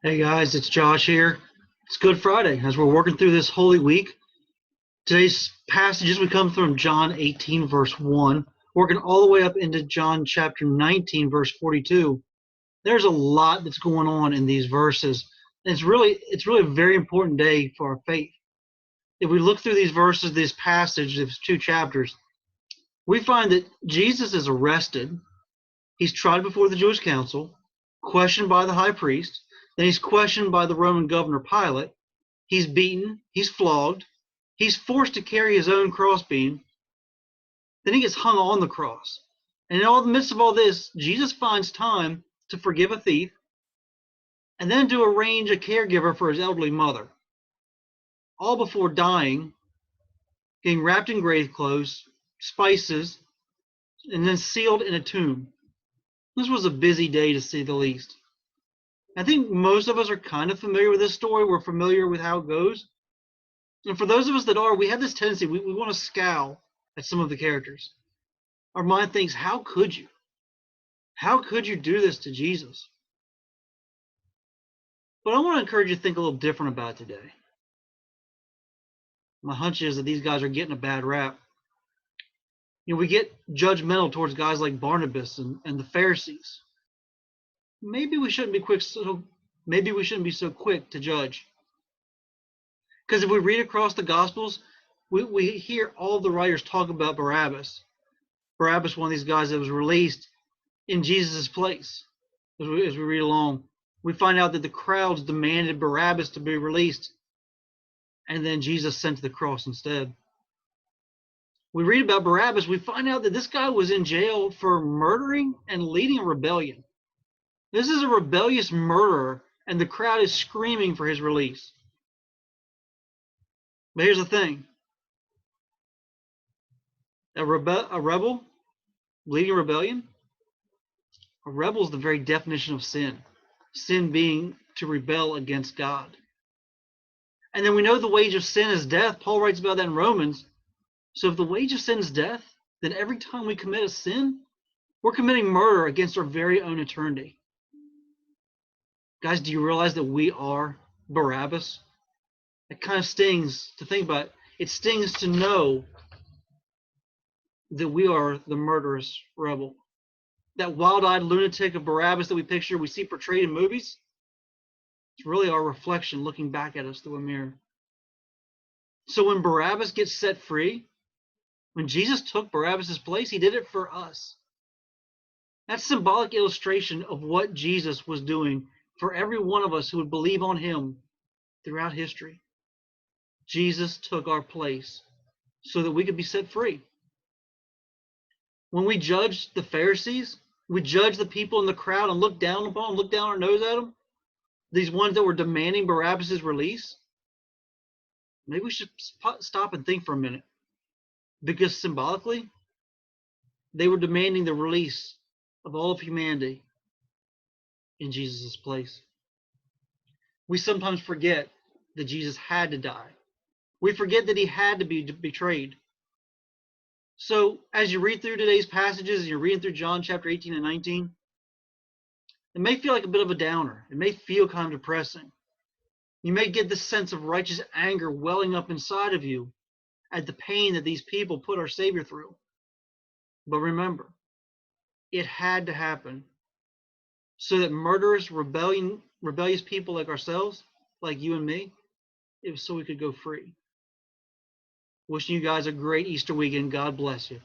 Hey guys, it's Josh here. It's Good Friday as we're working through this Holy Week. Today's passages we come from John 18, verse 1, working all the way up into John chapter 19, verse 42. There's a lot that's going on in these verses. And it's really a very important day for our faith. If we look through these verses, this passage, these two chapters, we find that Jesus is arrested. He's tried before the Jewish council, questioned by the high priest. Then he's questioned by the Roman governor Pilate. He's beaten. He's flogged. He's forced to carry his own crossbeam. Then he gets hung on the cross. And in the midst of all this, Jesus finds time to forgive a thief and then to arrange a caregiver for his elderly mother, all before dying, getting wrapped in grave clothes, spices, and then sealed in a tomb. This was a busy day, to say the least. I think most of us are kind of familiar with this story. We're familiar with how it goes. And for those of us that are, we have this tendency, we want to scowl at some of the characters. Our mind thinks, how could you? How could you do this to Jesus? But I want to encourage you to think a little different about it today. My hunch is that these guys are getting a bad rap. We get judgmental towards guys like Barnabas and the Pharisees. Maybe we shouldn't be so quick to judge. Because if we read across the Gospels, we hear all the writers talk about Barabbas. Barabbas, one of these guys that was released in Jesus' place. As we read along, we find out that the crowds demanded Barabbas to be released, and then Jesus sent to the cross instead. We read about Barabbas, we find out that this guy was in jail for murdering and leading a rebellion. This is a rebellious murderer, and the crowd is screaming for his release. But here's the thing. A rebel leading a rebellion? A rebel is the very definition of sin. Sin being to rebel against God. And then we know the wage of sin is death. Paul writes about that in Romans. So if the wage of sin is death, then every time we commit a sin, we're committing murder against our very own eternity. Guys, do you realize that we are Barabbas? It kind of stings to think about it. It stings to know that we are the murderous rebel. That wild-eyed lunatic of Barabbas that we see portrayed in movies, it's really our reflection looking back at us through a mirror. So when Barabbas gets set free, when Jesus took Barabbas' place, he did it for us. That's symbolic illustration of what Jesus was doing for every one of us who would believe on him throughout history. Jesus took our place so that we could be set free. When we judge the Pharisees, we judge the people in the crowd and look down upon them, look down our nose at them, these ones that were demanding Barabbas' release, maybe we should stop and think for a minute. Because symbolically, they were demanding the release of all of humanity in Jesus' place. We sometimes forget that Jesus had to die. We forget that he had to be betrayed. So as you read through today's passages, and you're reading through John chapter 18 and 19, it may feel like a bit of a downer. It may feel kind of depressing. You may get this sense of righteous anger welling up inside of you at the pain that these people put our Savior through. But remember, it had to happen so that murderous, rebellious people like ourselves, like you and me, it was so we could go free. Wishing you guys a great Easter weekend. God bless you.